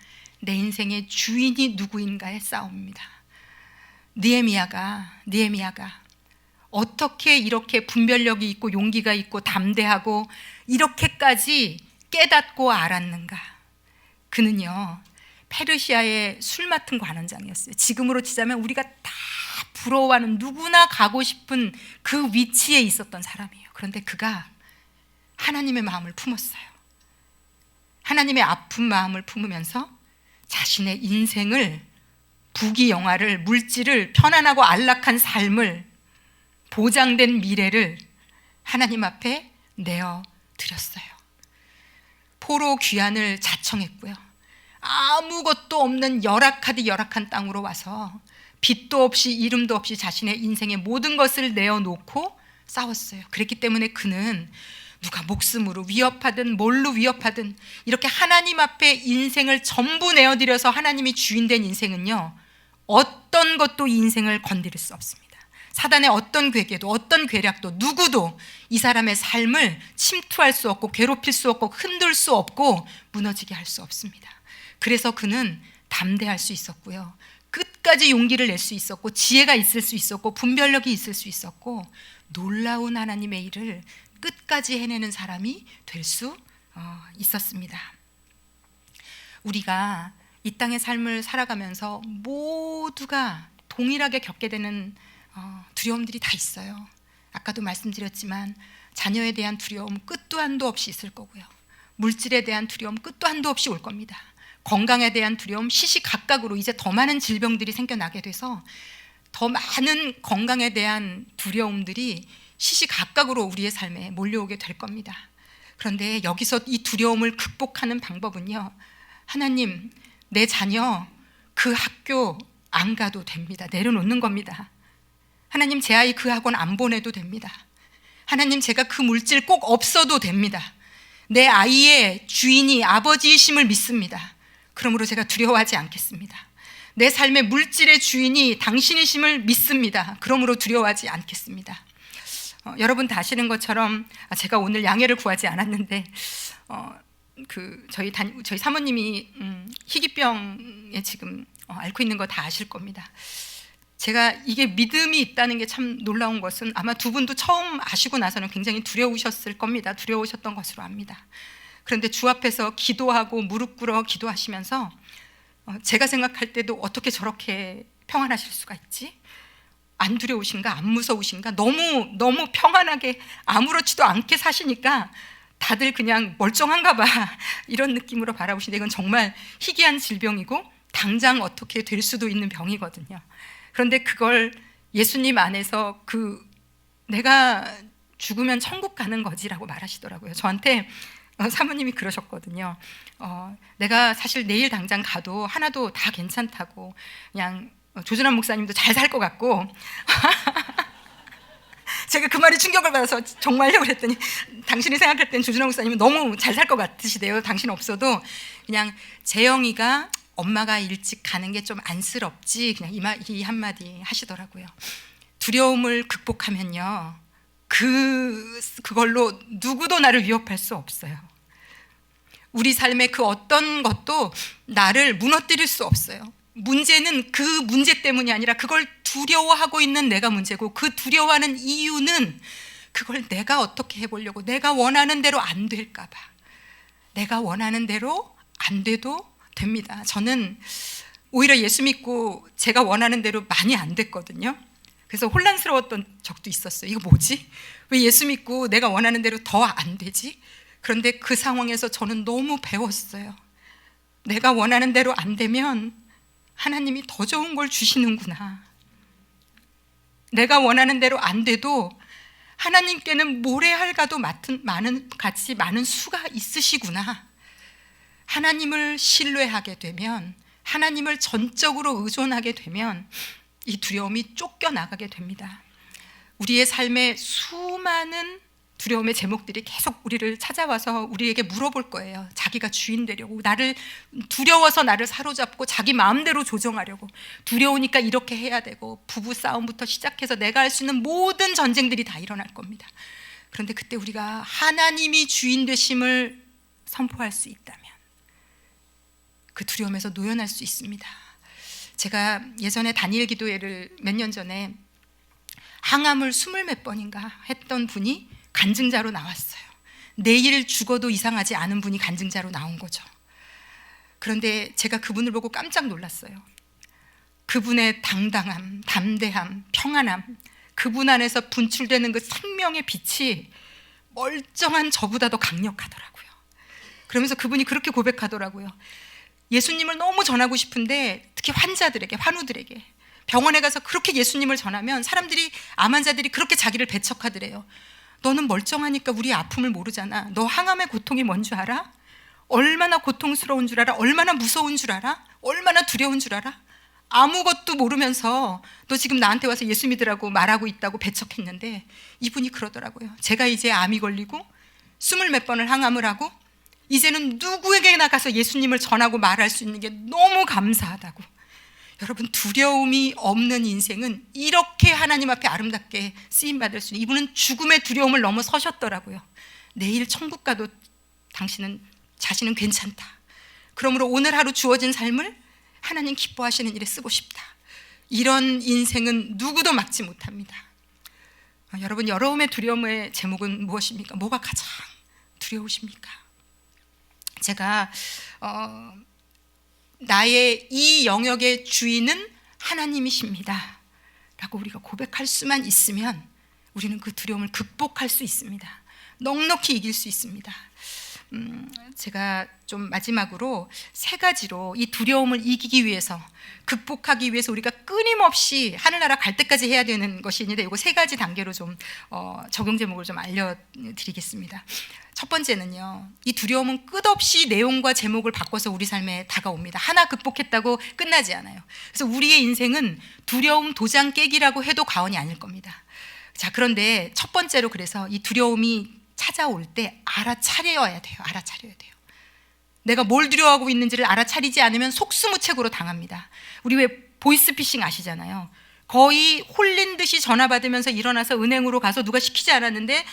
내 인생의 주인이 누구인가의 싸움입니다. 느헤미야가 어떻게 이렇게 분별력이 있고 용기가 있고 담대하고 이렇게까지 깨닫고 알았는가? 그는요 페르시아의 술 맡은 관원장이었어요. 지금으로 치자면 우리가 다 부러워하는, 누구나 가고 싶은 그 위치에 있었던 사람이에요. 그런데 그가 하나님의 마음을 품었어요. 하나님의 아픈 마음을 품으면서 자신의 인생을, 부귀영화를, 물질을, 편안하고 안락한 삶을, 보장된 미래를 하나님 앞에 내어드렸어요. 포로 귀환을 자청했고요, 아무것도 없는 열악한 땅으로 와서 빚도 없이 이름도 없이 자신의 인생의 모든 것을 내어놓고 싸웠어요. 그랬기 때문에 그는 누가 목숨으로 위협하든 뭘로 위협하든 이렇게 하나님 앞에 인생을 전부 내어드려서 하나님이 주인된 인생은요, 어떤 것도 이 인생을 건드릴 수 없습니다. 사단의 어떤 괴계도 어떤 괴략도 누구도 이 사람의 삶을 침투할 수 없고 괴롭힐 수 없고 흔들 수 없고 무너지게 할 수 없습니다. 그래서 그는 담대할 수 있었고요, 끝까지 용기를 낼 수 있었고 지혜가 있을 수 있었고 분별력이 있을 수 있었고 놀라운 하나님의 일을 끝까지 해내는 사람이 될 수 있었습니다. 우리가 이 땅의 삶을 살아가면서 모두가 동일하게 겪게 되는 두려움들이 다 있어요. 아까도 말씀드렸지만 자녀에 대한 두려움 끝도 한도 없이 있을 거고요, 물질에 대한 두려움 끝도 한도 없이 올 겁니다. 건강에 대한 두려움, 시시각각으로 이제 더 많은 질병들이 생겨나게 돼서 더 많은 건강에 대한 두려움들이 시시각각으로 우리의 삶에 몰려오게 될 겁니다. 그런데 여기서 이 두려움을 극복하는 방법은요, 하나님, 내 자녀 그 학교 안 가도 됩니다. 내려놓는 겁니다. 하나님, 제 아이 그 학원 안 보내도 됩니다. 하나님, 제가 그 물질 꼭 없어도 됩니다. 내 아이의 주인이 아버지이심을 믿습니다. 그러므로 제가 두려워하지 않겠습니다. 내 삶의 물질의 주인이 당신이심을 믿습니다. 그러므로 두려워하지 않겠습니다. 여러분 다 아시는 것처럼, 제가 오늘 양해를 구하지 않았는데 저희 사모님이 희귀병에 지금 앓고 있는 거 다 아실 겁니다. 제가 이게 믿음이 있다는 게 참 놀라운 것은 아마 두 분도 처음 아시고 나서는 굉장히 두려우셨을 겁니다. 두려우셨던 것으로 압니다. 그런데 주 앞에서 기도하고 무릎 꿇어 기도하시면서 제가 생각할 때도 어떻게 저렇게 평안하실 수가 있지? 안 두려우신가? 안 무서우신가? 너무 평안하게 아무렇지도 않게 사시니까 다들 그냥 멀쩡한가 봐 이런 느낌으로 바라보시는데, 이건 정말 희귀한 질병이고 당장 어떻게 될 수도 있는 병이거든요. 그런데 그걸 예수님 안에서 내가 죽으면 천국 가는 거지라고 말하시더라고요. 저한테 사모님이 그러셨거든요. 내가 사실 내일 당장 가도 하나도 다 괜찮다고, 그냥 조준환 목사님도 잘 살 것 같고 제가 그 말에 충격을 받아서 정말요 그랬더니, 당신이 생각할 땐 조준환 목사님은 너무 잘 살 것 같으시대요. 당신 없어도. 그냥 재영이가 엄마가 일찍 가는 게 좀 안쓰럽지, 그냥 이 한마디 하시더라고요. 두려움을 극복하면요, 그걸로 누구도 나를 위협할 수 없어요. 우리 삶의 그 어떤 것도 나를 무너뜨릴 수 없어요. 문제는 그 문제 때문이 아니라 그걸 두려워하고 있는 내가 문제고, 그 두려워하는 이유는 그걸 내가 어떻게 해보려고, 내가 원하는 대로 안 될까 봐. 내가 원하는 대로 안 돼도 됩니다. 저는 오히려 예수 믿고 제가 원하는 대로 많이 안 됐거든요. 그래서 혼란스러웠던 적도 있었어요. 이거 뭐지? 왜 예수 믿고 내가 원하는 대로 더 안 되지? 그런데 그 상황에서 저는 너무 배웠어요. 내가 원하는 대로 안 되면 하나님이 더 좋은 걸 주시는구나. 내가 원하는 대로 안 돼도 하나님께는 모래알가도 같이 많은 수가 있으시구나. 하나님을 신뢰하게 되면, 하나님을 전적으로 의존하게 되면 이 두려움이 쫓겨나가게 됩니다. 우리의 삶에 수많은 두려움의 제목들이 계속 우리를 찾아와서 우리에게 물어볼 거예요. 자기가 주인 되려고, 두려워서 나를 사로잡고 자기 마음대로 조정하려고, 두려우니까 이렇게 해야 되고, 부부 싸움부터 시작해서 내가 할 수 있는 모든 전쟁들이 다 일어날 겁니다. 그런데 그때 우리가 하나님이 주인 되심을 선포할 수 있다면 그 두려움에서 노연할 수 있습니다. 제가 예전에 다니엘 기도회를 몇 년 전에 항암을 20몇 번인가 했던 분이 간증자로 나왔어요. 내일 죽어도 이상하지 않은 분이 간증자로 나온 거죠. 그런데 제가 그분을 보고 깜짝 놀랐어요. 그분의 당당함, 담대함, 평안함, 그분 안에서 분출되는 그 생명의 빛이 멀쩡한 저보다 더 강력하더라고요. 그러면서 그분이 그렇게 고백하더라고요. 예수님을 너무 전하고 싶은데, 특히 환자들에게, 환우들에게 병원에 가서 그렇게 예수님을 전하면 사람들이, 암 환자들이 그렇게 자기를 배척하더래요. 너는 멀쩡하니까 우리의 아픔을 모르잖아. 너 항암의 고통이 뭔 줄 알아? 얼마나 고통스러운 줄 알아? 얼마나 무서운 줄 알아? 얼마나 두려운 줄 알아? 아무것도 모르면서 너 지금 나한테 와서 예수 믿으라고 말하고 있다고 배척했는데, 이분이 그러더라고요. 제가 이제 암이 걸리고 20몇 번을 항암을 하고 이제는 누구에게나 가서 예수님을 전하고 말할 수 있는 게 너무 감사하다고. 여러분, 두려움이 없는 인생은 이렇게 하나님 앞에 아름답게 쓰임받을 수 있는, 이분은 죽음의 두려움을 넘어서셨더라고요. 내일 천국 가도 자신은 괜찮다. 그러므로 오늘 하루 주어진 삶을 하나님 기뻐하시는 일에 쓰고 싶다. 이런 인생은 누구도 막지 못합니다. 여러분, 여러분의 두려움의 제목은 무엇입니까? 뭐가 가장 두려우십니까? 제가 나의 이 영역의 주인은 하나님이십니다 라고 우리가 고백할 수만 있으면 우리는 그 두려움을 극복할 수 있습니다. 넉넉히 이길 수 있습니다. 제가 좀 마지막으로 세 가지로 이 두려움을 이기기 위해서, 극복하기 위해서 우리가 끊임없이 하늘나라 갈 때까지 해야 되는 것이 있는데, 이거 세 가지 단계로 좀 적용 제목을 좀 알려드리겠습니다. 첫 번째는요, 이 두려움은 끝없이 내용과 제목을 바꿔서 우리 삶에 다가옵니다. 하나 극복했다고 끝나지 않아요. 그래서 우리의 인생은 두려움 도장 깨기라고 해도 과언이 아닐 겁니다. 자, 그런데 첫 번째로, 그래서 이 두려움이 찾아올 때 알아차려야 돼요. 알아차려야 돼요. 내가 뭘 두려워하고 있는지를 알아차리지 않으면 속수무책으로 당합니다. 우리 왜 보이스피싱 아시잖아요. 거의 홀린 듯이 전화 받으면서 일어나서 은행으로 가서 누가 시키지 않았는데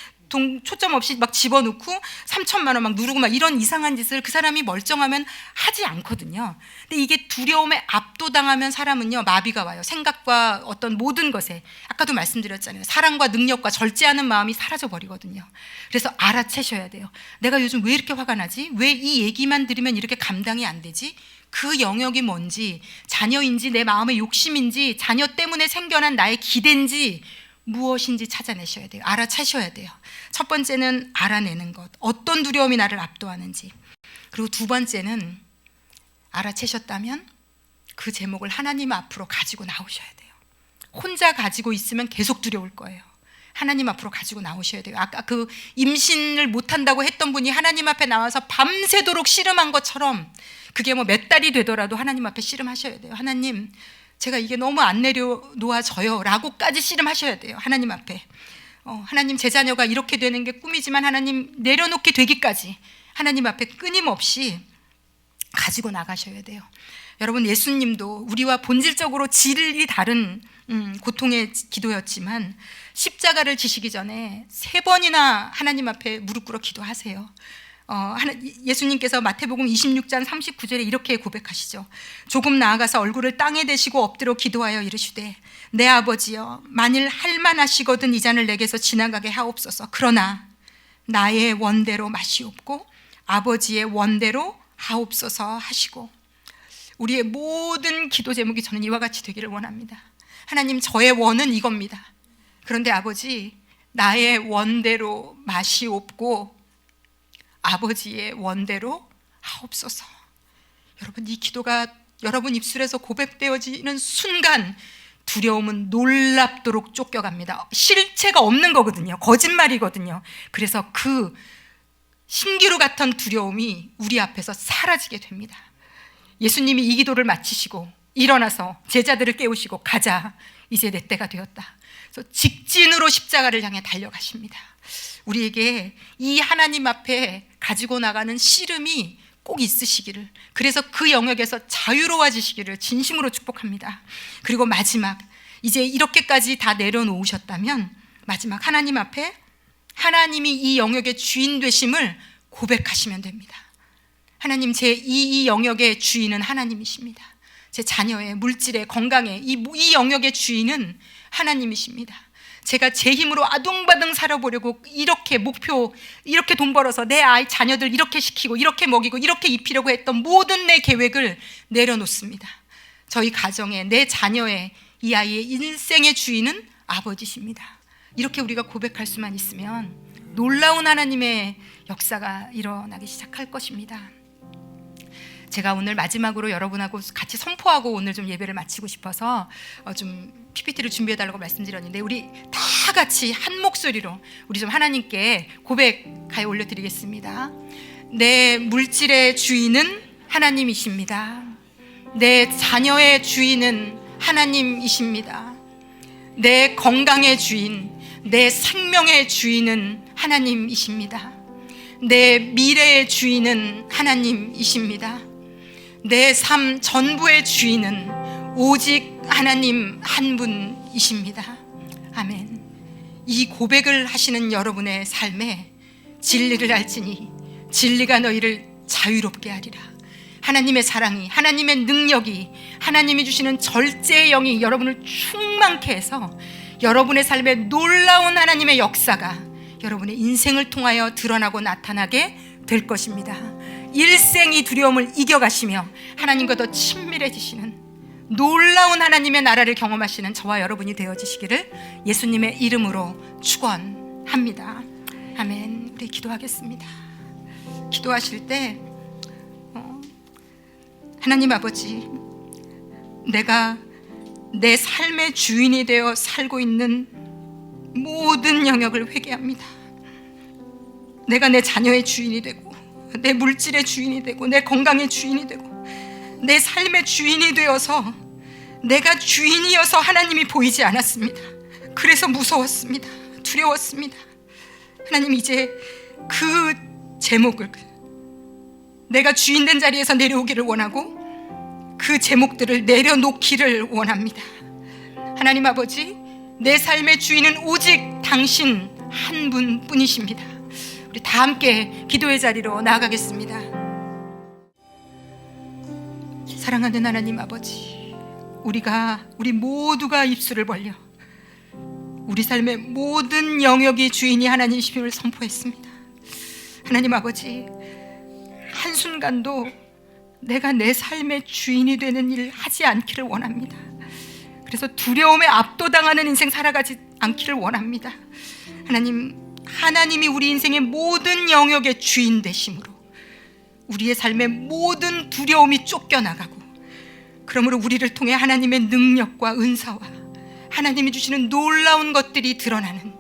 초점 없이 막 집어넣고 3천만 원 막 누르고 막 이런 이상한 짓을 그 사람이 멀쩡하면 하지 않거든요. 근데 이게 두려움에 압도당하면 사람은요, 마비가 와요. 생각과 어떤 모든 것에, 아까도 말씀드렸잖아요. 사랑과 능력과 절제하는 마음이 사라져 버리거든요. 그래서 알아채셔야 돼요. 내가 요즘 왜 이렇게 화가 나지? 왜 이 얘기만 들으면 이렇게 감당이 안 되지? 그 영역이 뭔지, 자녀인지 내 마음의 욕심인지, 자녀 때문에 생겨난 나의 기대인지 무엇인지 찾아내셔야 돼요. 알아차셔야 돼요. 첫 번째는 알아내는 것, 어떤 두려움이 나를 압도하는지. 그리고 두 번째는 알아채셨다면 그 제목을 하나님 앞으로 가지고 나오셔야 돼요. 혼자 가지고 있으면 계속 두려울 거예요. 하나님 앞으로 가지고 나오셔야 돼요. 아까 그 임신을 못한다고 했던 분이 하나님 앞에 나와서 밤새도록 씨름한 것처럼, 그게 뭐 몇 달이 되더라도 하나님 앞에 씨름하셔야 돼요. 하나님, 제가 이게 너무 안 내려놓아져요 라고까지 씨름하셔야 돼요. 하나님 앞에. 하나님, 제 자녀가 이렇게 되는 게 꿈이지만 하나님, 내려놓게 되기까지 하나님 앞에 끊임없이 가지고 나가셔야 돼요. 여러분, 예수님도 우리와 본질적으로 질이 다른 고통의 기도였지만 십자가를 지시기 전에 3번이나 하나님 앞에 무릎 꿇어 기도하세요. 예수님께서 마태복음 26장 39절에 이렇게 고백하시죠. 조금 나아가서 얼굴을 땅에 대시고 엎드려 기도하여 이르시되, 내 아버지여, 만일 할만하시거든 이 잔을 내게서 지나가게 하옵소서. 그러나 나의 원대로 마시옵고 아버지의 원대로 하옵소서 하시고, 우리의 모든 기도 제목이 저는 이와 같이 되기를 원합니다. 하나님, 저의 원은 이겁니다. 그런데 아버지, 나의 원대로 마시옵고 아버지의 원대로 하옵소서. 여러분, 이 기도가 여러분 입술에서 고백되어지는 순간 두려움은 놀랍도록 쫓겨갑니다. 실체가 없는 거거든요. 거짓말이거든요. 그래서 그 신기루 같은 두려움이 우리 앞에서 사라지게 됩니다. 예수님이 이 기도를 마치시고 일어나서 제자들을 깨우시고, 가자, 이제 내 때가 되었다. 그래서 직진으로 십자가를 향해 달려가십니다. 우리에게 이 하나님 앞에 가지고 나가는 씨름이 꼭 있으시기를, 그래서 그 영역에서 자유로워지시기를 진심으로 축복합니다. 그리고 마지막, 이제 이렇게까지 다 내려놓으셨다면 마지막 하나님 앞에 하나님이 이 영역의 주인 되심을 고백하시면 됩니다. 하나님, 제 이 영역의 주인은 하나님이십니다. 제 자녀의, 물질의, 건강의 이 영역의 주인은 하나님이십니다. 제가 제 힘으로 아둥바둥 살아보려고 이렇게 이렇게 돈 벌어서 내 아이 자녀들 이렇게 시키고 이렇게 먹이고 이렇게 입히려고 했던 모든 내 계획을 내려놓습니다. 저희 가정의, 내 자녀의, 이 아이의 인생의 주인은 아버지십니다. 이렇게 우리가 고백할 수만 있으면 놀라운 하나님의 역사가 일어나기 시작할 것입니다. 제가 오늘 마지막으로 여러분하고 같이 선포하고 오늘 좀 예배를 마치고 싶어서 좀 PPT를 준비해달라고 말씀드렸는데, 우리 다 같이 한 목소리로 우리 좀 하나님께 고백하여 올려드리겠습니다. 내 물질의 주인은 하나님이십니다. 내 자녀의 주인은 하나님이십니다. 내 건강의 주인, 내 생명의 주인은 하나님이십니다. 내 미래의 주인은 하나님이십니다. 내 삶 전부의 주인은 오직 하나님 한 분이십니다. 아멘. 이 고백을 하시는 여러분의 삶에 진리를 알지니 진리가 너희를 자유롭게 하리라. 하나님의 사랑이, 하나님의 능력이, 하나님이 주시는 절제의 영이 여러분을 충만케 해서 여러분의 삶에 놀라운 하나님의 역사가 여러분의 인생을 통하여 드러나고 나타나게 될 것입니다. 일생이 두려움을 이겨가시며 하나님과 더 친밀해지시는 놀라운 하나님의 나라를 경험하시는 저와 여러분이 되어지시기를 예수님의 이름으로 축원합니다. 아멘. 우리 기도하겠습니다. 기도하실 때 하나님 아버지, 내가 내 삶의 주인이 되어 살고 있는 모든 영역을 회개합니다. 내가 내 자녀의 주인이 되고, 내 물질의 주인이 되고, 내 건강의 주인이 되고, 내 삶의 주인이 되어서 내가 주인이어서 하나님이 보이지 않았습니다. 그래서 무서웠습니다. 두려웠습니다. 하나님, 이제 그 제목을, 내가 주인된 자리에서 내려오기를 원하고 그 제목들을 내려놓기를 원합니다. 하나님 아버지, 내 삶의 주인은 오직 당신 한 분뿐이십니다. 우리 다 함께 기도의 자리로 나아가겠습니다. 사랑하는 하나님 아버지, 우리 모두가 입술을 벌려 우리 삶의 모든 영역이 주인이 하나님이심을 선포했습니다. 하나님 아버지, 한순간도 내가 내 삶의 주인이 되는 일 하지 않기를 원합니다. 그래서 두려움에 압도당하는 인생 살아가지 않기를 원합니다. 하나님이 우리 인생의 모든 영역의 주인 되심으로 우리의 삶의 모든 두려움이 쫓겨나가고, 그러므로 우리를 통해 하나님의 능력과 은사와 하나님이 주시는 놀라운 것들이 드러나는,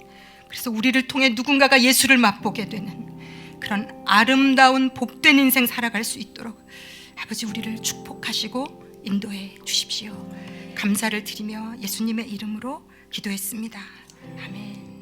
그래서 우리를 통해 누군가가 예수를 맛보게 되는 그런 아름다운 복된 인생 살아갈 수 있도록 아버지, 우리를 축복하시고 인도해 주십시오. 감사를 드리며 예수님의 이름으로 기도했습니다. 아멘.